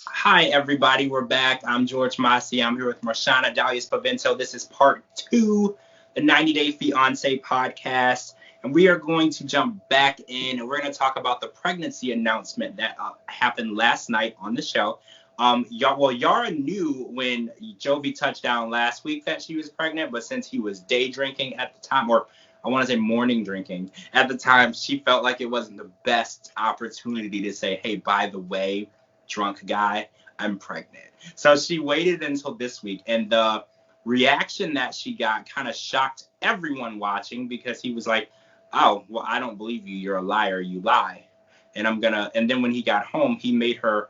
Hi, everybody. We're back. I'm George Mossey. I'm here with Marshana Dahlia. This is part two, the 90 Day Fiancé podcast. And we are going to jump back in and we're going to talk about the pregnancy announcement that happened last night on the show. Yara knew when Jovi touched down last week that she was pregnant, but since he was day drinking at the time, or I want to say morning drinking at the time, she felt like it wasn't the best opportunity to say, hey, by the way, drunk guy, I'm pregnant. So she waited until this week, and the reaction that she got kind of shocked everyone watching because he was like, oh, well, I don't believe you. You're a liar. You lie. And then when he got home, he made her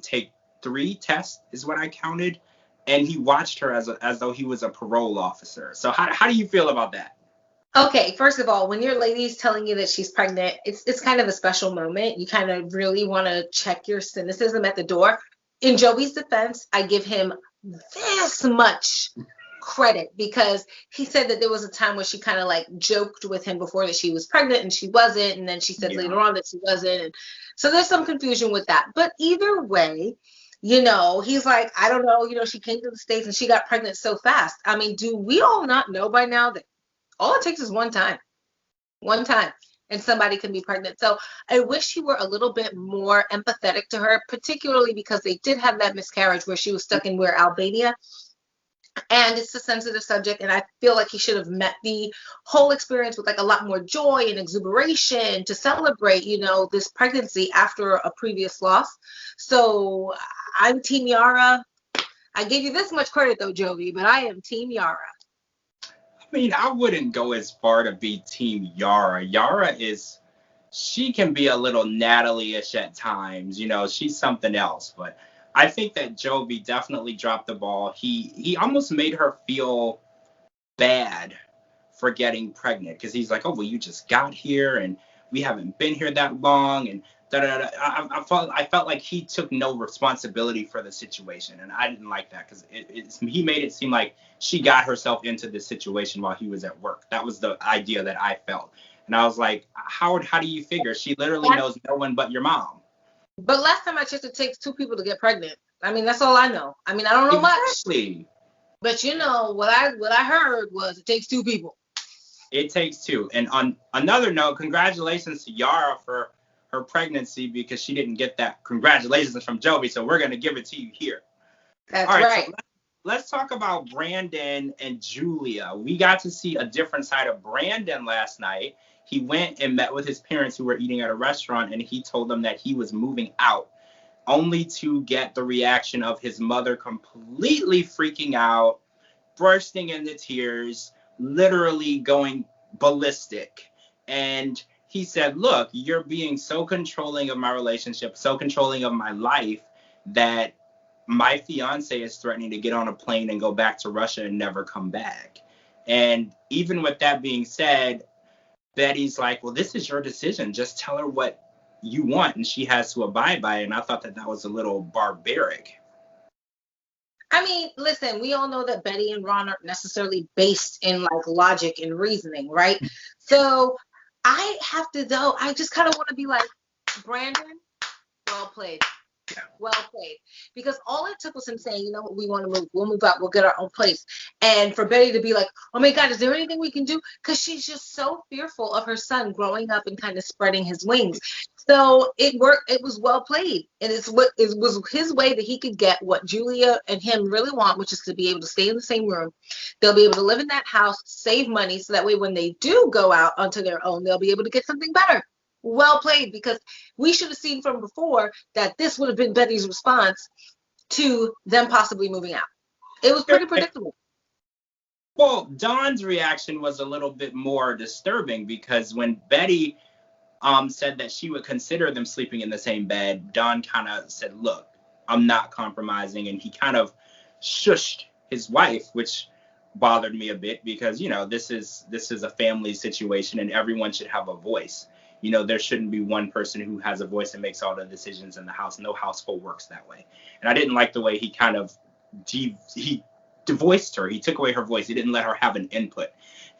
take 3 tests, is what I counted, and he watched her as though he was a parole officer. So how do you feel about that? Okay, first of all, when your lady's telling you that she's pregnant, it's kind of a special moment. You kind of really want to check your cynicism at the door. In Joey's defense, I give him this much credit because he said that there was a time where she kind of like joked with him before that she was pregnant and she wasn't, and then she said later on that she wasn't. And so there's some confusion with that. But either way, he's like, I don't know, she came to the States and she got pregnant so fast. I mean, do we all not know by now that all it takes is one time, and somebody can be pregnant? So I wish he were a little bit more empathetic to her, particularly because they did have that miscarriage where she was stuck in Albania. And it's a sensitive subject, and I feel like he should have met the whole experience with like a lot more joy and exuberation to celebrate, this pregnancy after a previous loss. So I'm Team Yara. I gave you this much credit though, Jovi, but I am Team Yara. I mean, I wouldn't go as far to be Team Yara. She can be a little Natalie-ish at times. She's something else. But I think that Jovi definitely dropped the ball. He almost made her feel bad for getting pregnant because he's like, oh, well, you just got here and we haven't been here that long. And I felt like he took no responsibility for the situation, and I didn't like that because he made it seem like she got herself into this situation while he was at work. That was the idea that I felt, and I was like, Howard, how do you figure? She literally knows no one but your mom. But last time I checked, it takes 2 people to get pregnant. I mean, that's all I know. I mean, I don't know much. But what I heard was it takes 2 people. It takes 2. And on another note, congratulations to Yara for her pregnancy because she didn't get that congratulations from Jovi, so we're going to give it to you here. That's all right. So let's talk about Brandon and Julia. We got to see a different side of Brandon last night. He went and met with his parents who were eating at a restaurant, and he told them that he was moving out, only to get the reaction of his mother completely freaking out, bursting into tears, literally going ballistic. And he said, look, you're being so controlling of my relationship, so controlling of my life, that my fiance is threatening to get on a plane and go back to Russia and never come back. And even with that being said, Betty's like, well, this is your decision. Just tell her what you want, and she has to abide by it. And I thought that was a little barbaric. I mean, listen, we all know that Betty and Ron aren't necessarily based in like logic and reasoning, right? So I have to, though, I just kind of want to be like, Brandon, well played. Yeah. Well played. Because all it took was him saying, you know what, we want to move. We'll move out. We'll get our own place. And for Betty to be like, oh my God, is there anything we can do? Because she's just so fearful of her son growing up and kind of spreading his wings. So it worked. It was well played. And it was his way that he could get what Julia and him really want, which is to be able to stay in the same room. They'll be able to live in that house, save money, so that way when they do go out onto their own, they'll be able to get something better. Well played, because we should have seen from before that this would have been Betty's response to them possibly moving out. It was pretty predictable. Well, Dawn's reaction was a little bit more disturbing because when Betty said that she would consider them sleeping in the same bed, Dawn kind of said, look, I'm not compromising. And he kind of shushed his wife, which bothered me a bit because, this is a family situation and everyone should have a voice. There shouldn't be one person who has a voice and makes all the decisions in the house. No household works that way. And I didn't like the way he kind of he devoiced her. He took away her voice. He didn't let her have an input.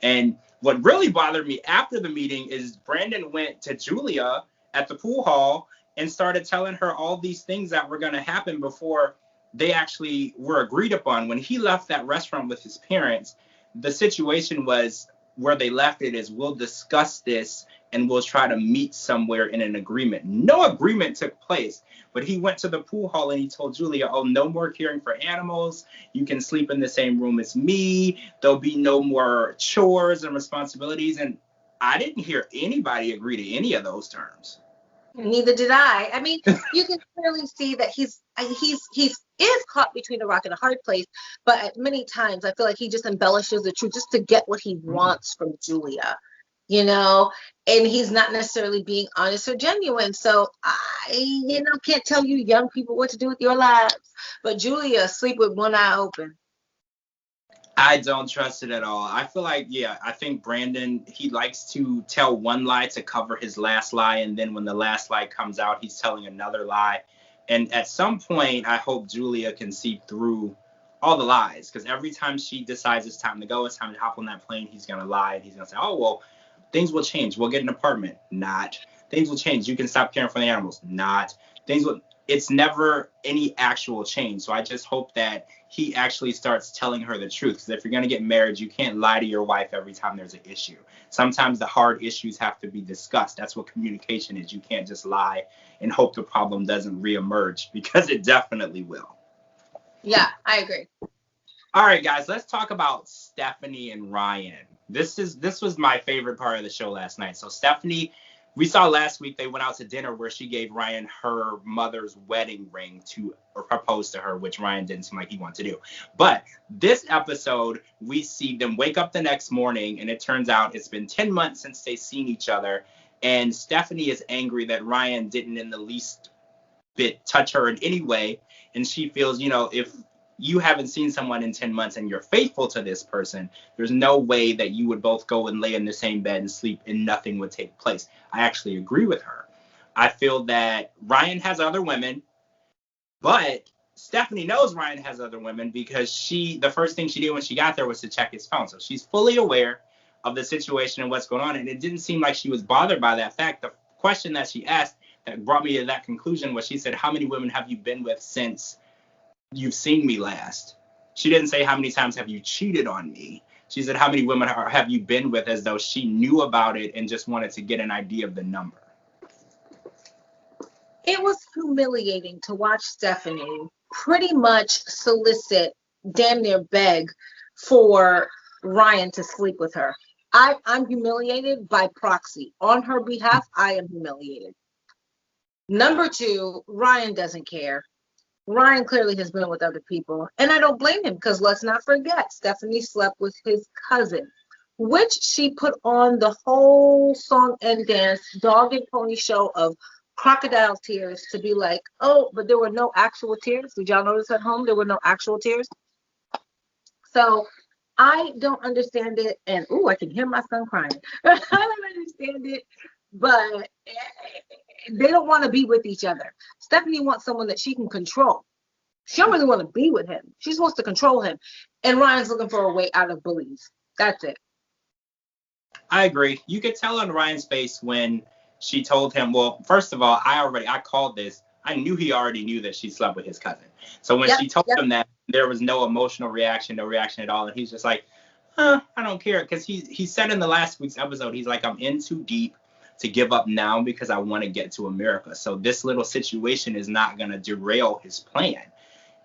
And what really bothered me after the meeting is Brandon went to Julia at the pool hall and started telling her all these things that were going to happen before they actually were agreed upon. When he left that restaurant with his parents, the situation was where they left it is, we'll discuss this and we'll try to meet somewhere in an agreement. No agreement took place, but he went to the pool hall and he told Julia, oh, no more caring for animals. You can sleep in the same room as me. There'll be no more chores and responsibilities. And I didn't hear anybody agree to any of those terms. Neither did I. I mean, you can clearly see that he's is caught between a rock and a hard place, but at many times I feel like he just embellishes the truth just to get what he wants from Julia, you know, and he's not necessarily being honest or genuine. So I, can't tell you young people what to do with your lives, but Julia sleep with one eye open. I don't trust it at all. I feel like, I think Brandon, he likes to tell one lie to cover his last lie. And then when the last lie comes out, he's telling another lie. And at some point, I hope Julia can see through all the lies. Because every time she decides it's time to go, it's time to hop on that plane, he's going to lie. And he's going to say, oh, well, things will change. We'll get an apartment. Not. Things will change. You can stop caring for the animals. Not. It's never any actual change. So I just hope that he actually starts telling her the truth. Because if you're going to get married, you can't lie to your wife every time there's an issue. Sometimes the hard issues have to be discussed. That's what communication is. You can't just lie and hope the problem doesn't reemerge, because it definitely will. Yeah, I agree. All right, guys, let's talk about Stephanie and Ryan. This was my favorite part of the show last night. So Stephanie, we saw last week they went out to dinner where she gave Ryan her mother's wedding ring to propose to her, which Ryan didn't seem like he wanted to do. But this episode, we see them wake up the next morning, and it turns out it's been 10 months since they've seen each other. And Stephanie is angry that Ryan didn't in the least bit touch her in any way. And she feels, if you haven't seen someone in 10 months and you're faithful to this person, there's no way that you would both go and lay in the same bed and sleep and nothing would take place. I actually agree with her. I feel that Ryan has other women, but Stephanie knows Ryan has other women because the first thing she did when she got there was to check his phone. So she's fully aware of the situation and what's going on. And it didn't seem like she was bothered by that fact. The question that she asked that brought me to that conclusion was, she said, how many women have you been with since you've seen me last? She didn't say how many times have you cheated on me. She said, how many women have you been with, as though she knew about it and just wanted to get an idea of the number. It was humiliating to watch Stephanie pretty much solicit, damn near beg for Ryan to sleep with her. I'm humiliated by proxy. On her behalf, I am humiliated. Number two, Ryan doesn't care. Ryan clearly has been with other people, and I don't blame him, because let's not forget, Stephanie slept with his cousin, which she put on the whole song and dance, dog and pony show of crocodile tears to be like, oh, but there were no actual tears. Did y'all notice at home there were no actual tears? So I don't understand it, and I can hear my son crying. I don't understand it, but they don't want to be with each other. Stephanie wants someone that she can control. She don't really want to be with him. She just wants to control him. And Ryan's looking for a way out of bullies. That's it. I agree. You could tell on Ryan's face when she told him, well, first of all, I called this. I knew he already knew that she slept with his cousin. So when she told him that, there was no emotional reaction, no reaction at all. And he's just like, I don't care. Because he said in the last week's episode, he's like, I'm in too deep to give up now because I want to get to America. So this little situation is not going to derail his plan.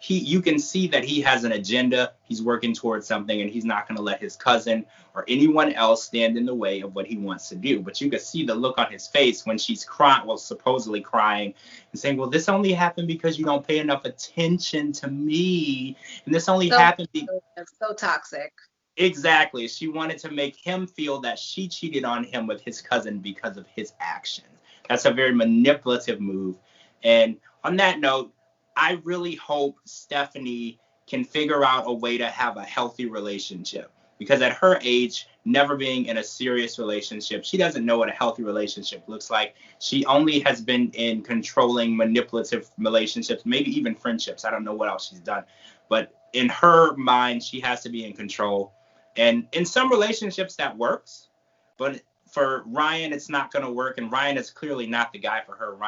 You can see that he has an agenda. He's working towards something, and he's not going to let his cousin or anyone else stand in the way of what he wants to do. But you can see the look on his face when she's crying, well, supposedly crying and saying, well, this only happened because you don't pay enough attention to me. And this only happened because... It's so toxic. Exactly. She wanted to make him feel that she cheated on him with his cousin because of his actions. That's a very manipulative move. And on that note, I really hope Stephanie can figure out a way to have a healthy relationship, because at her age, never being in a serious relationship, she doesn't know what a healthy relationship looks like. She only has been in controlling, manipulative relationships, maybe even friendships. I don't know what else she's done. But in her mind, she has to be in control. And in some relationships that works. But for Ryan, it's not going to work. And Ryan is clearly not the guy for her.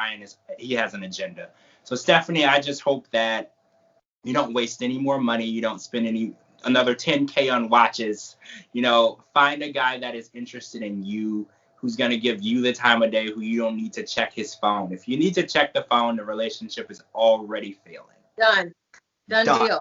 He has an agenda. So Stephanie, I just hope that you don't waste any more money. You don't spend another $10K on watches. Find a guy that is interested in you, who's going to give you the time of day, who you don't need to check his phone. If you need to check the phone, the relationship is already failing. Done deal.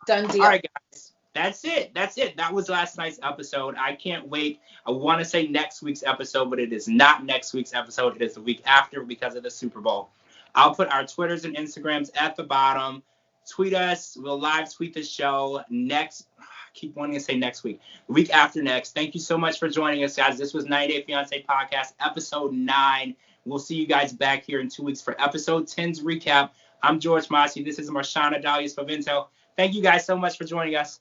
Done deal. All right, guys. That's it. That was last night's episode. I can't wait. I want to say next week's episode, but it is not next week's episode. It is the week after because of the Super Bowl. I'll put our Twitters and Instagrams at the bottom. Tweet us. We'll live tweet the show next. I keep wanting to say next week. The week after next. Thank you so much for joining us, guys. This was 90 Day Fiancé Podcast, episode 9. We'll see you guys back here in 2 weeks for episode 10's recap. I'm George Mossey. This is Marshana Dahlia Spavento. Thank you guys so much for joining us.